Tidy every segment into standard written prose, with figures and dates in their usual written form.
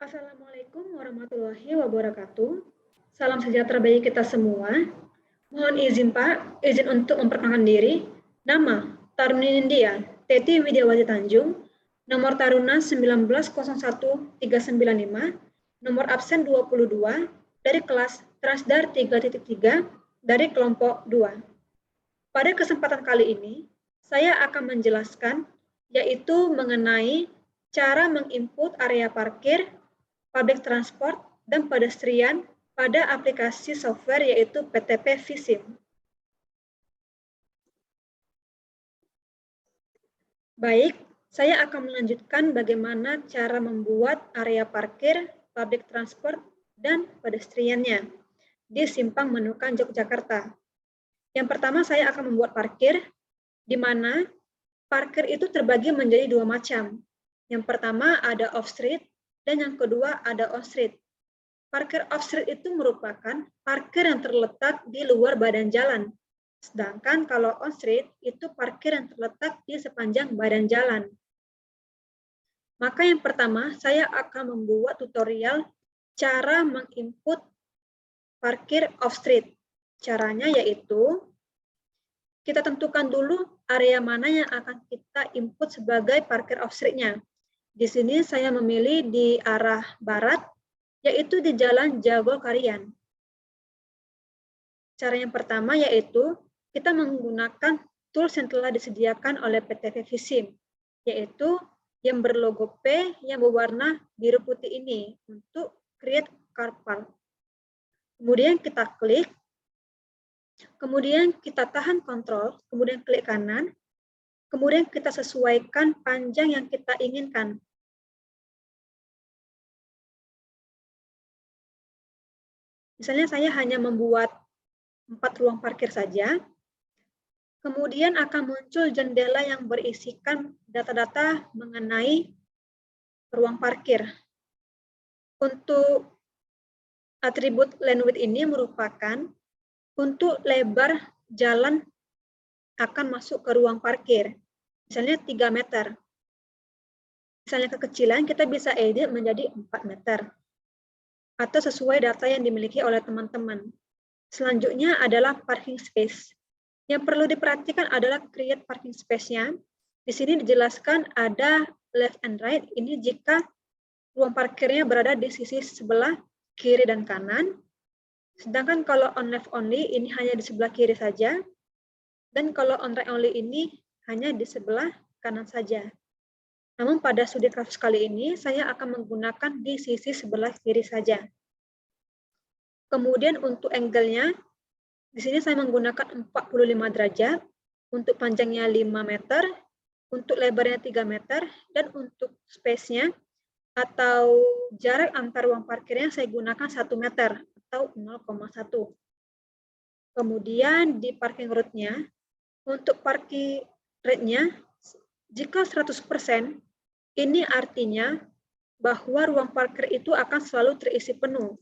Assalamualaikum warahmatullahi wabarakatuh. Salam sejahtera bagi kita semua. Mohon izin Pak, izin untuk memperkenalkan diri. Nama, Taruni Nindya, Teti Widiawati Tanjung, nomor taruna 1901395, nomor absen 22, dari kelas Trasdar 3.3, dari kelompok 2. Pada kesempatan kali ini, saya akan menjelaskan, yaitu mengenai cara menginput area parkir, public transport, dan pedestrian pada aplikasi software yaitu PTP Visim. Baik, saya akan melanjutkan bagaimana cara membuat area parkir, public transport, dan pedestriannya di Simpang Menukan, Yogyakarta. Yang pertama saya akan membuat parkir, di mana parkir itu terbagi menjadi dua macam. Yang pertama ada off-street, dan yang kedua ada on-street. Parkir off-street itu merupakan parkir yang terletak di luar badan jalan. Sedangkan kalau on-street itu parkir yang terletak di sepanjang badan jalan. Maka yang pertama, saya akan membuat tutorial cara menginput parkir off-street. Caranya yaitu, kita tentukan dulu area mana yang akan kita input sebagai parkir off-street-nya. Di sini saya memilih di arah barat, yaitu di Jalan Jagokarian. Cara yang pertama yaitu kita menggunakan tools yang telah disediakan oleh PTP Visim, yaitu yang berlogo P yang berwarna biru putih ini untuk create car park. Kemudian kita klik, kemudian kita tahan kontrol, kemudian klik kanan, kemudian kita sesuaikan panjang yang kita inginkan. Misalnya saya hanya membuat 4 ruang parkir saja, kemudian akan muncul jendela yang berisikan data-data mengenai ruang parkir. Untuk atribut lane width ini merupakan untuk lebar jalan akan masuk ke ruang parkir. Misalnya 3 meter. Misalnya kekecilan, kita bisa edit menjadi 4 meter. Atau sesuai data yang dimiliki oleh teman-teman. Selanjutnya adalah parking space. Yang perlu diperhatikan adalah create parking space-nya. Di sini dijelaskan ada left and right, ini jika ruang parkirnya berada di sisi sebelah kiri dan kanan. Sedangkan kalau on left only, ini hanya di sebelah kiri saja. Dan kalau on right only ini hanya di sebelah kanan saja. Namun pada studi kasus kali ini, saya akan menggunakan di sisi sebelah kiri saja. Kemudian untuk angle-nya, di sini saya menggunakan 45 derajat, untuk panjangnya 5 meter, untuk lebarnya 3 meter, dan untuk space-nya atau jarak antar ruang parkirnya saya gunakan 1 meter atau 0,1. Kemudian di parking route-nya, untuk parking rate-nya, jika 100%, ini artinya bahwa ruang parkir itu akan selalu terisi penuh.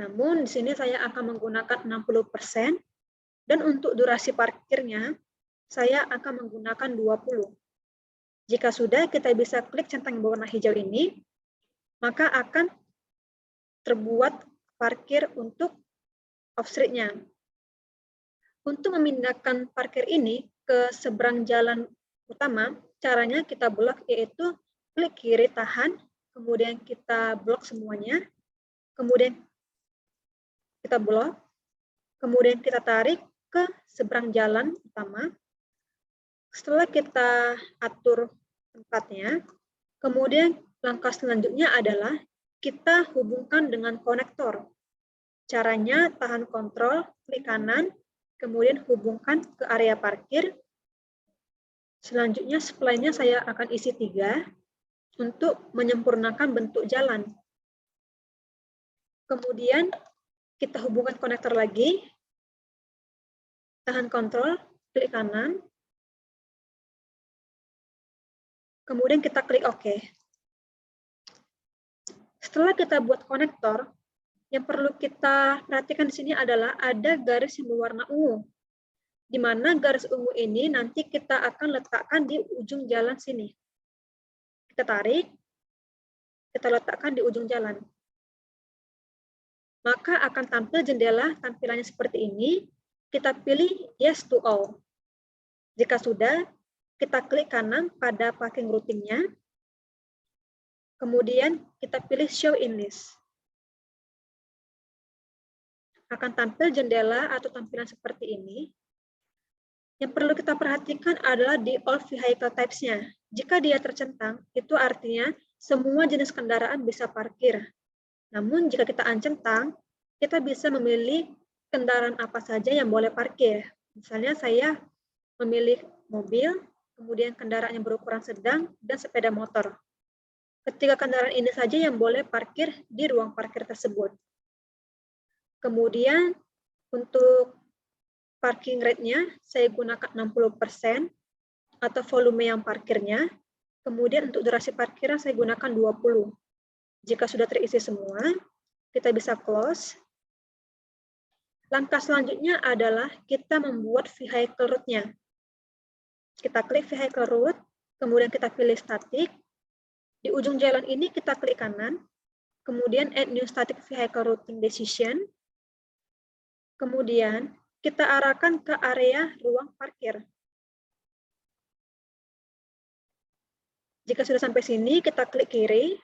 Namun di sini saya akan menggunakan 60%, dan untuk durasi parkirnya, saya akan menggunakan 20. Jika sudah, kita bisa klik centang berwarna hijau ini, maka akan terbuat parkir untuk off-street-nya. Untuk memindahkan parkir ini ke seberang jalan utama, caranya kita blok, yaitu klik kiri tahan, kemudian kita blok semuanya, kemudian kita blok, kemudian kita tarik ke seberang jalan utama. Setelah kita atur tempatnya, kemudian langkah selanjutnya adalah kita hubungkan dengan konektor. Caranya tahan kontrol, klik kanan, kemudian hubungkan ke area parkir. Selanjutnya spline-nya saya akan isi 3 untuk menyempurnakan bentuk jalan. Kemudian kita hubungkan konektor lagi, tahan kontrol, klik kanan, kemudian kita klik OK. Setelah kita buat konektor, yang perlu kita perhatikan di sini adalah ada garis yang berwarna ungu. Di mana garis ungu ini nanti kita akan letakkan di ujung jalan sini. Kita tarik, kita letakkan di ujung jalan. Maka akan tampil jendela tampilannya seperti ini. Kita pilih yes to all. Jika sudah, kita klik kanan pada parking routing-nya. Kemudian kita pilih show in list. Akan tampil jendela atau tampilan seperti ini. Yang perlu kita perhatikan adalah di all vehicle types-nya. Jika dia tercentang, itu artinya semua jenis kendaraan bisa parkir. Namun jika kita uncentang, kita bisa memilih kendaraan apa saja yang boleh parkir. Misalnya saya memilih mobil, kemudian kendaraan yang berukuran sedang, dan sepeda motor. Ketiga kendaraan ini saja yang boleh parkir di ruang parkir tersebut. Kemudian untuk parking rate-nya saya gunakan 60% atau volume yang parkirnya. Kemudian untuk durasi parkiran saya gunakan 20. Jika sudah terisi semua, kita bisa close. Langkah selanjutnya adalah kita membuat vehicle route-nya. Kita klik vehicle route, kemudian kita pilih static. Di ujung jalan ini kita klik kanan, kemudian add new static vehicle routing decision. Kemudian kita arahkan ke area ruang parkir. Jika sudah sampai sini, kita klik kiri.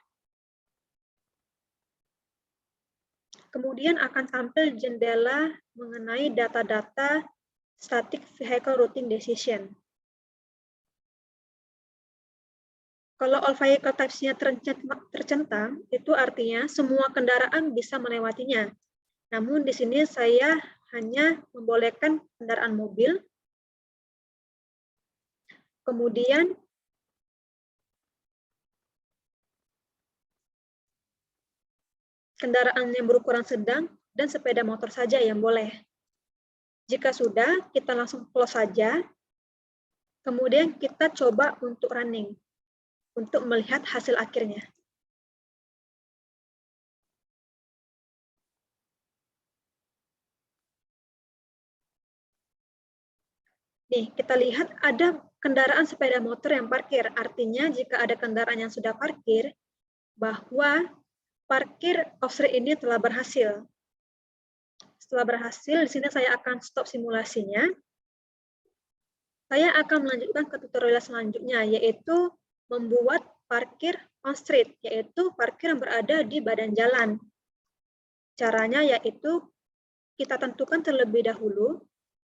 Kemudian akan tampil jendela mengenai data-data static vehicle routing decision. Kalau all vehicle types-nya tercentang, itu artinya semua kendaraan bisa melewatinya. Namun di sini saya hanya membolehkan kendaraan mobil, kemudian kendaraan yang berukuran sedang, dan sepeda motor saja yang boleh. Jika sudah, kita langsung close saja. Kemudian kita coba untuk running, untuk melihat hasil akhirnya. Nih, kita lihat ada kendaraan sepeda motor yang parkir. Artinya jika ada kendaraan yang sudah parkir, bahwa parkir off-street ini telah berhasil. Setelah berhasil, di sini saya akan stop simulasinya. Saya akan melanjutkan ke tutorial selanjutnya, yaitu membuat parkir on-street, yaitu parkir yang berada di badan jalan. Caranya yaitu kita tentukan terlebih dahulu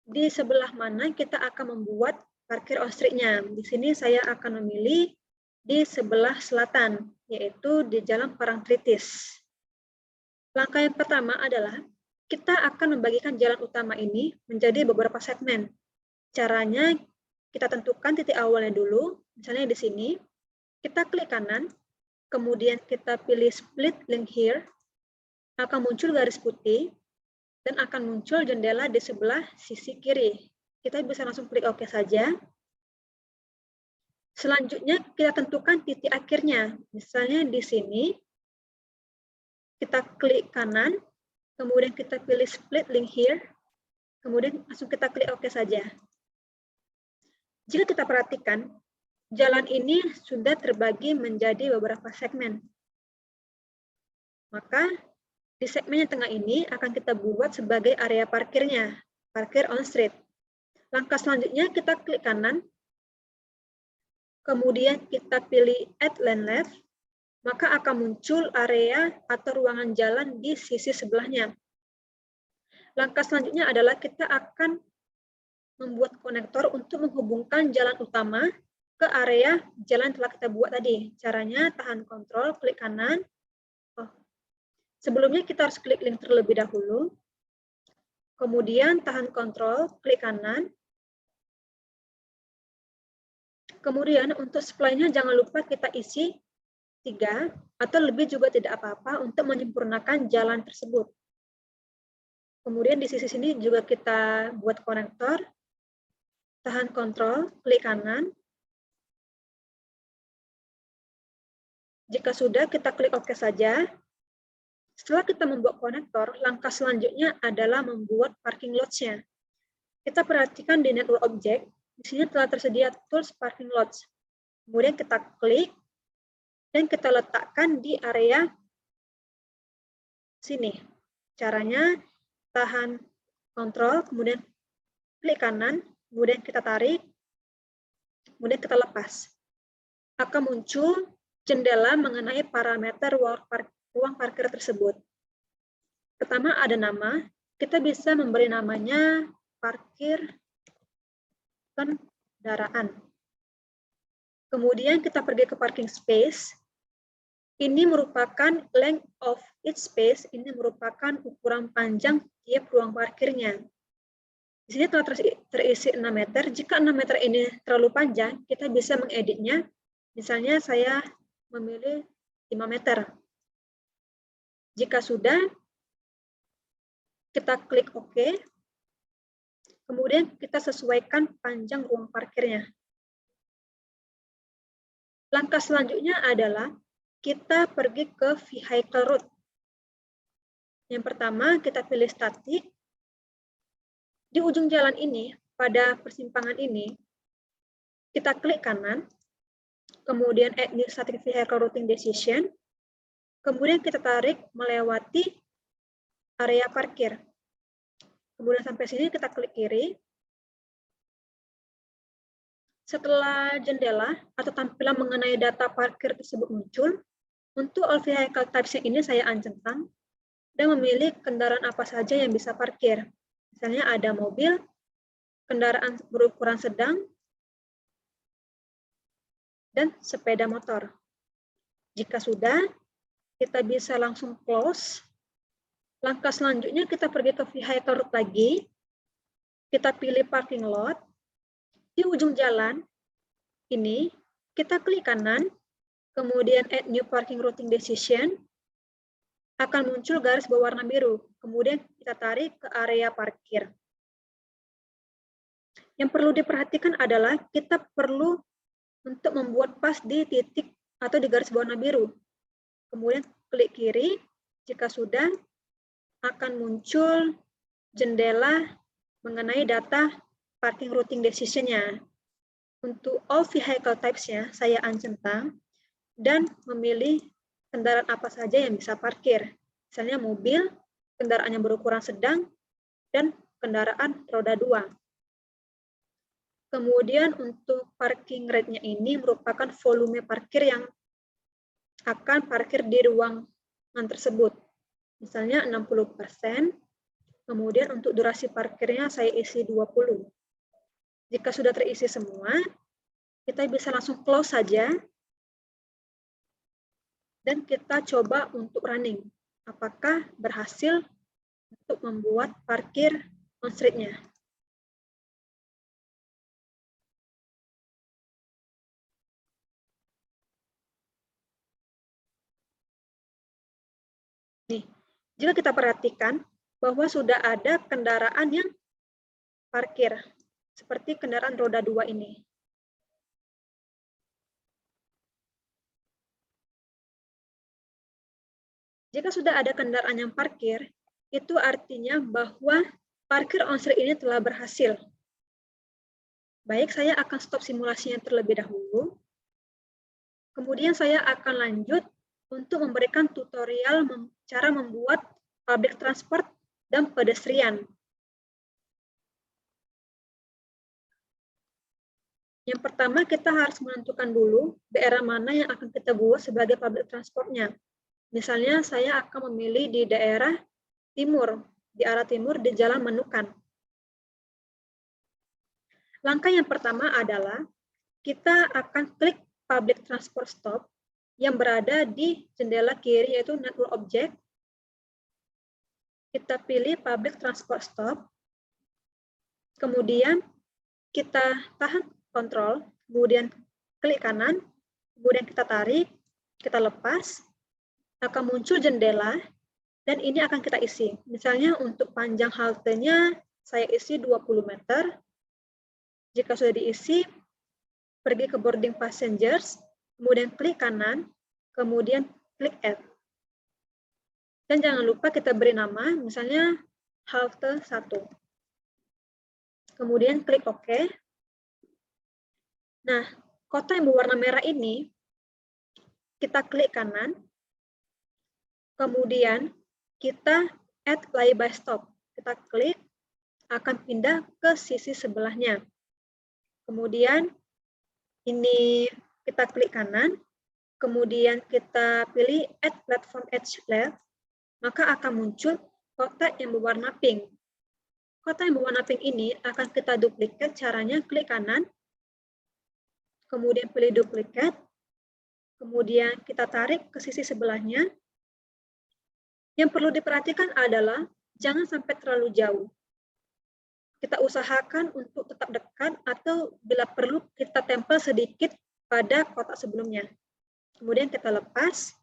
di sebelah mana kita akan membuat parkir on-street-nya. Di sini saya akan memilih di sebelah selatan, yaitu di Jalan Parangtritis. Langkah yang pertama adalah kita akan membagikan jalan utama ini menjadi beberapa segmen. Caranya kita tentukan titik awalnya dulu, misalnya di sini. Kita klik kanan, kemudian kita pilih split link here, akan muncul garis putih, dan akan muncul jendela di sebelah sisi kiri. Kita bisa langsung klik OK saja. Selanjutnya kita tentukan titik akhirnya. Misalnya di sini, kita klik kanan, kemudian kita pilih split link here, kemudian langsung kita klik OK saja. Jika kita perhatikan, jalan ini sudah terbagi menjadi beberapa segmen. Maka di segmen yang tengah ini akan kita buat sebagai area parkirnya, parkir on street. Langkah selanjutnya kita klik kanan, kemudian kita pilih add lane left, maka akan muncul area atau ruangan jalan di sisi sebelahnya. Langkah selanjutnya adalah kita akan membuat konektor untuk menghubungkan jalan utama ke area jalan yang telah kita buat tadi. Caranya tahan kontrol, klik kanan. Sebelumnya kita harus klik link terlebih dahulu. Kemudian tahan kontrol, klik kanan. Kemudian untuk supply-nya jangan lupa kita isi 3 atau lebih juga tidak apa-apa untuk menyempurnakan jalan tersebut. Kemudian di sisi sini juga kita buat konektor. Tahan kontrol, klik kanan. Jika sudah, kita klik OK saja. Setelah kita membuat konektor, langkah selanjutnya adalah membuat parking lots-nya. Kita perhatikan di network object, di sini telah tersedia tools parking lots. Kemudian kita klik, dan kita letakkan di area sini. Caranya tahan kontrol, kemudian klik kanan, kemudian kita tarik, kemudian kita lepas. Akan muncul jendela mengenai parameter ruang parkir tersebut. Pertama ada nama, kita bisa memberi namanya parkir kendaraan. Kemudian kita pergi ke parking space. Ini merupakan length of each space, ini merupakan ukuran panjang tiap ruang parkirnya. Di sini telah terisi 6 meter. Jika 6 meter ini terlalu panjang, kita bisa mengeditnya. Misalnya saya memilih 5 meter. Jika sudah, kita klik OK. Kemudian kita sesuaikan panjang ruang parkirnya. Langkah selanjutnya adalah kita pergi ke vehicle route. Yang pertama, kita pilih statik. Di ujung jalan ini, pada persimpangan ini, kita klik kanan, kemudian add new static vehicle routing decision, kemudian kita tarik melewati area parkir. Kemudian sampai sini kita klik kiri. Setelah jendela atau tampilan mengenai data parkir tersebut muncul, untuk all vehicle types ini saya uncentang dan memilih kendaraan apa saja yang bisa parkir. Misalnya ada mobil, kendaraan berukuran sedang, dan sepeda motor. Jika sudah, kita bisa langsung close. Langkah selanjutnya kita pergi ke vehicle route lagi, kita pilih parking lot. Di ujung jalan ini, kita klik kanan, kemudian add new parking routing decision, akan muncul garis berwarna biru. Kemudian kita tarik ke area parkir. Yang perlu diperhatikan adalah kita perlu untuk membuat pas di titik atau di garis berwarna biru. Kemudian klik kiri, jika sudah, akan muncul jendela mengenai data parking routing decision-nya. Untuk all vehicle types-nya, saya uncentang dan memilih kendaraan apa saja yang bisa parkir. Misalnya mobil, kendaraan yang berukuran sedang, dan kendaraan roda 2. Kemudian untuk parking rate-nya ini merupakan volume parkir yang akan parkir di ruangan tersebut. Misalnya 60%, kemudian untuk durasi parkirnya saya isi 20. Jika sudah terisi semua, kita bisa langsung close saja, dan kita coba untuk running. Apakah berhasil untuk membuat parkir on street-nya. Nih, jika kita perhatikan bahwa sudah ada kendaraan yang parkir, seperti kendaraan roda 2 ini. Jika sudah ada kendaraan yang parkir, itu artinya bahwa parkir on street ini telah berhasil. Baik, saya akan stop simulasinya terlebih dahulu. Kemudian saya akan lanjut untuk memberikan tutorial cara membuat public transport dan pedestrian. Yang pertama, kita harus menentukan dulu daerah mana yang akan kita buat sebagai public transportnya. Misalnya, saya akan memilih di daerah timur, di arah timur di Jalan Menukan. Langkah yang pertama adalah kita akan klik public transport stop yang berada di jendela kiri, yaitu network object. Kita pilih public transport stop, kemudian kita tahan kontrol, kemudian klik kanan, kemudian kita tarik, kita lepas, akan muncul jendela, dan ini akan kita isi. Misalnya untuk panjang haltenya, saya isi 20 meter. Jika sudah diisi, pergi ke boarding passengers, kemudian klik kanan, kemudian klik add. Dan jangan lupa kita beri nama, misalnya halte 1. Kemudian klik OK. Nah, kota yang berwarna merah ini kita klik kanan, kemudian kita add layby stop. Kita klik, akan pindah ke sisi sebelahnya. Kemudian ini kita klik kanan, kemudian kita pilih add platform edge left, maka akan muncul kotak yang berwarna pink. Kotak yang berwarna pink ini akan kita duplikat, caranya klik kanan, kemudian pilih duplikat, kemudian kita tarik ke sisi sebelahnya. Yang perlu diperhatikan adalah jangan sampai terlalu jauh. Kita usahakan untuk tetap dekat atau bila perlu kita tempel sedikit pada kotak sebelumnya. Kemudian kita lepas,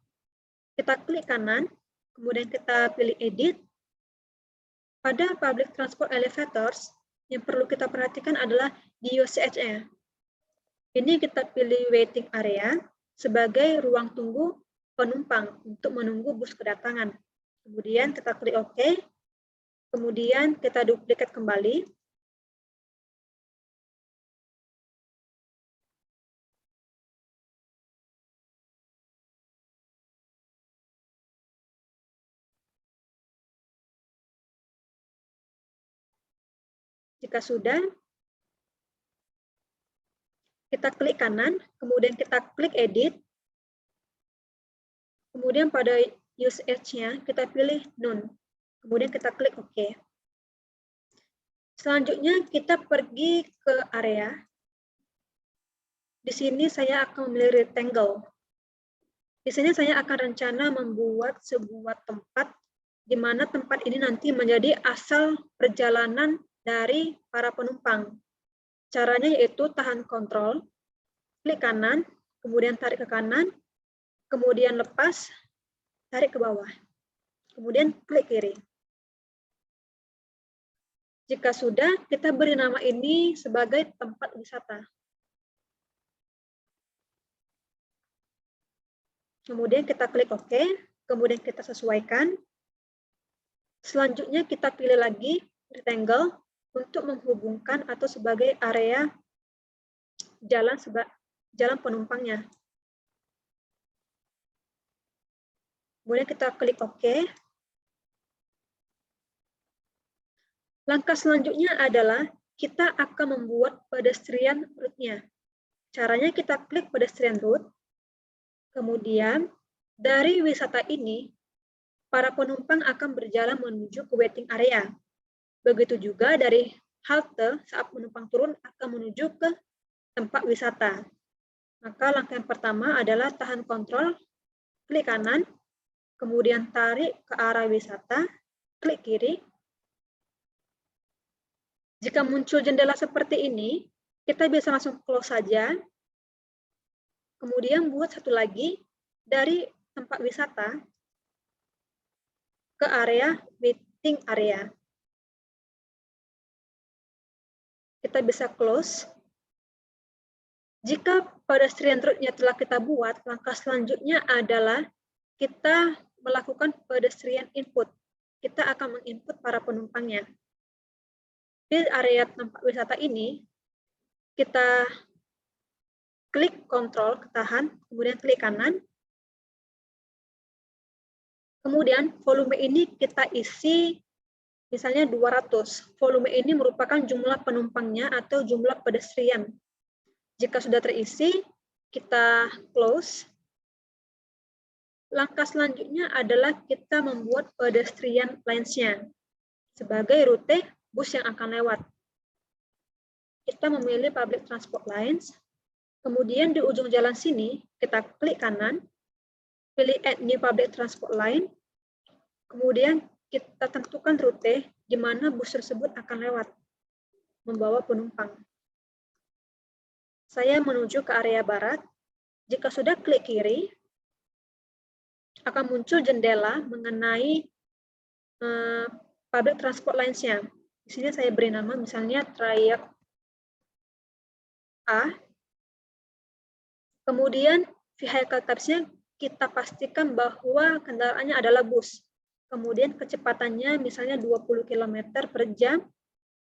kita klik kanan, kemudian kita pilih edit. Pada public transport elevators, yang perlu kita perhatikan adalah di UCH-nya. Ini kita pilih waiting area sebagai ruang tunggu penumpang untuk menunggu bus kedatangan. Kemudian kita klik OK, kemudian kita duplikat kembali. Jika sudah, kita klik kanan, kemudian kita klik edit, kemudian pada use edge-nya kita pilih none, kemudian kita klik OK. Selanjutnya kita pergi ke area. Di sini saya akan memilih rectangle. Di sini saya akan rencana membuat sebuah tempat di mana tempat ini nanti menjadi asal perjalanan dari para penumpang. Caranya yaitu tahan kontrol, klik kanan, kemudian tarik ke kanan, kemudian lepas, tarik ke bawah, kemudian klik kiri. Jika sudah, kita beri nama ini sebagai tempat wisata. Kemudian kita klik OK, kemudian kita sesuaikan. Selanjutnya kita pilih lagi rectangle untuk menghubungkan atau sebagai area jalan penumpangnya. Kemudian kita klik OK. Langkah selanjutnya adalah kita akan membuat pedestrian route-nya. Caranya kita klik pedestrian route, kemudian dari wisata ini, para penumpang akan berjalan menuju ke waiting area. Begitu juga dari halte saat penumpang turun akan menuju ke tempat wisata. Maka langkah yang pertama adalah tahan kontrol, klik kanan, kemudian tarik ke arah wisata, klik kiri. Jika muncul jendela seperti ini, kita bisa langsung close saja. Kemudian buat satu lagi dari tempat wisata ke area waiting area. Kita bisa close. Jika pedestrian route-nya telah kita buat, langkah selanjutnya adalah kita melakukan pedestrian input. Kita akan menginput para penumpangnya. Di area tempat wisata ini, kita klik kontrol, tahan, kemudian klik kanan. Kemudian volume ini kita isi misalnya 200. Volume ini merupakan jumlah penumpangnya atau jumlah pedestrian. Jika sudah terisi, kita close. Langkah selanjutnya adalah kita membuat pedestrian lines-nya sebagai rute bus yang akan lewat. Kita memilih public transport lines. Kemudian di ujung jalan sini, kita klik kanan, pilih add new public transport line. Kemudian kita tentukan rute di mana bus tersebut akan lewat, membawa penumpang. Saya menuju ke area barat. Jika sudah klik kiri, akan muncul jendela mengenai public transport lines-nya. Di sini saya beri nama misalnya trayek A. Kemudian vehicle types-nya kita pastikan bahwa kendaraannya adalah bus. Kemudian kecepatannya misalnya 20 km per jam.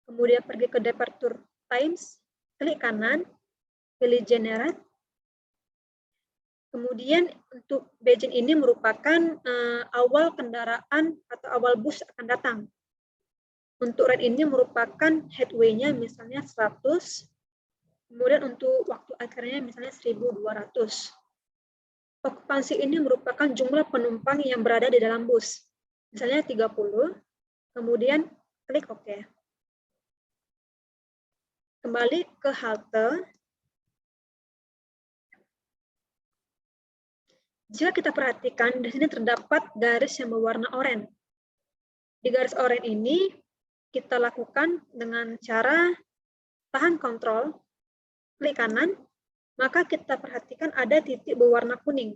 Kemudian pergi ke departure times, klik kanan, pilih generate. Kemudian untuk begin ini merupakan awal kendaraan atau awal bus akan datang. Untuk red ini merupakan headway-nya misalnya 100, kemudian untuk waktu akhirnya misalnya 1200. Okupansi ini merupakan jumlah penumpang yang berada di dalam bus. Misalnya 30, kemudian klik OK. Kembali ke halte. Jika kita perhatikan, di sini terdapat garis yang berwarna oranye. Di garis oranye ini, kita lakukan dengan cara tahan kontrol, klik kanan, maka kita perhatikan ada titik berwarna kuning.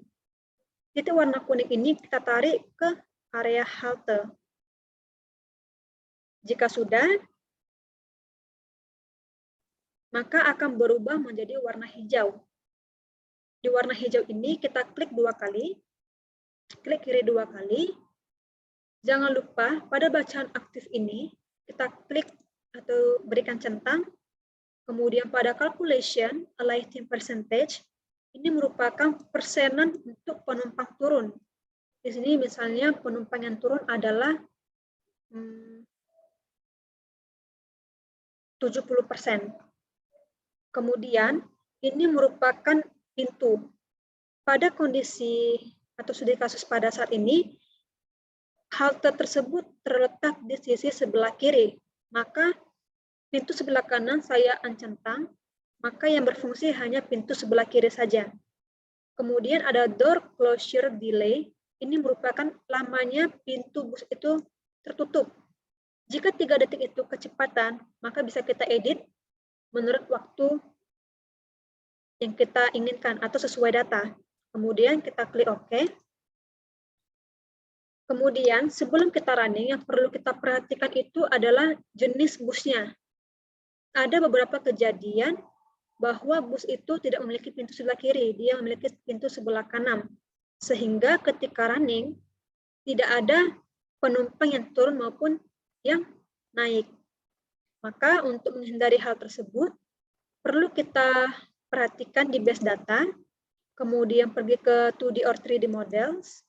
Titik warna kuning ini kita tarik ke area halte. Jika sudah, maka akan berubah menjadi warna hijau. Di warna hijau ini kita klik 2 kali, klik kiri 2 kali. Jangan lupa pada bacaan aktif ini, kita klik atau berikan centang. Kemudian pada calculation, alighting percentage, ini merupakan persenan untuk penumpang turun. Di sini misalnya penumpang yang turun adalah 70%. Kemudian ini merupakan pintu. Pada kondisi atau studi kasus pada saat ini, halte tersebut terletak di sisi sebelah kiri. Maka pintu sebelah kanan saya centang, maka yang berfungsi hanya pintu sebelah kiri saja. Kemudian ada door closure delay, ini merupakan lamanya pintu bus itu tertutup. Jika 3 detik itu kecepatan, maka bisa kita edit menurut waktu yang kita inginkan atau sesuai data. Kemudian kita klik OK. Kemudian sebelum kita running, yang perlu kita perhatikan itu adalah jenis busnya. Ada beberapa kejadian bahwa bus itu tidak memiliki pintu sebelah kiri, dia memiliki pintu sebelah kanan. Sehingga ketika running, tidak ada penumpang yang turun maupun yang naik. Maka untuk menghindari hal tersebut, perlu kita perhatikan di base data, kemudian pergi ke 2D or 3D models,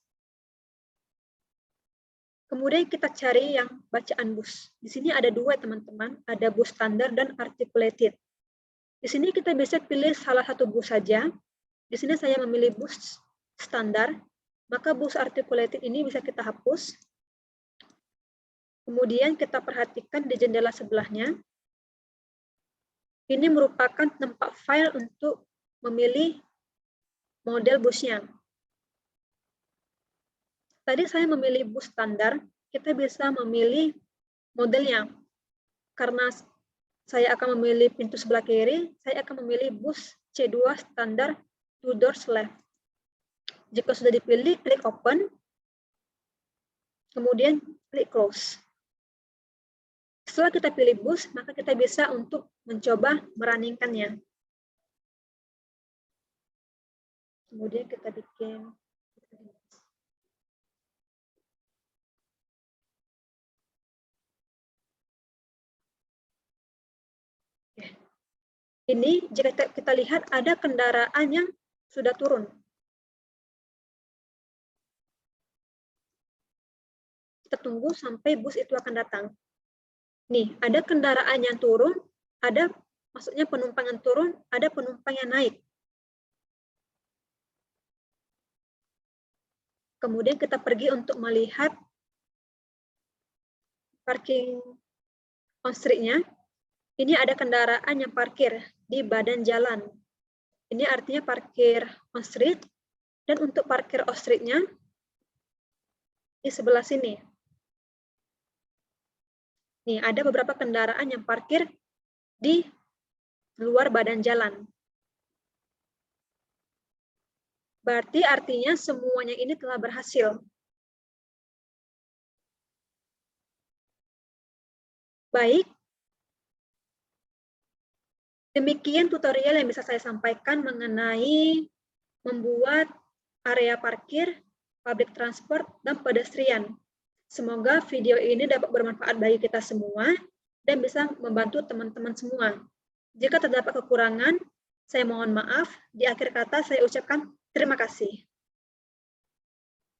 kemudian kita cari yang bacaan bus. Di sini ada 2 teman-teman, ada bus standar dan articulated. Di sini kita bisa pilih salah satu bus saja. Di sini saya memilih bus standar, maka bus articulated ini bisa kita hapus. Kemudian kita perhatikan di jendela sebelahnya. Ini merupakan tempat file untuk memilih model busnya. Tadi saya memilih bus standar, kita bisa memilih modelnya. Karena saya akan memilih pintu sebelah kiri, saya akan memilih bus C2 standar 2 doors left. Jika sudah dipilih, klik open, kemudian klik close. Setelah kita pilih bus, maka kita bisa untuk mencoba merunningkannya. Kemudian kita bikin ini, jika kita lihat ada kendaraan yang sudah turun. Kita tunggu sampai bus itu akan datang. Nih, ada kendaraan yang turun, ada maksudnya penumpang yang turun, ada penumpang yang naik. Kemudian kita pergi untuk melihat parking on street-nya. Ini ada kendaraan yang parkir di badan jalan. Ini artinya parkir on street. Dan untuk parkir off street-nya di sebelah sini. Nih, ada beberapa kendaraan yang parkir di luar badan jalan. Berarti artinya semuanya ini telah berhasil. Baik. Demikian tutorial yang bisa saya sampaikan mengenai membuat area parkir, public transport, dan pedestrian. Semoga video ini dapat bermanfaat bagi kita semua dan bisa membantu teman-teman semua. Jika terdapat kekurangan, saya mohon maaf. Di akhir kata saya ucapkan Terima kasih.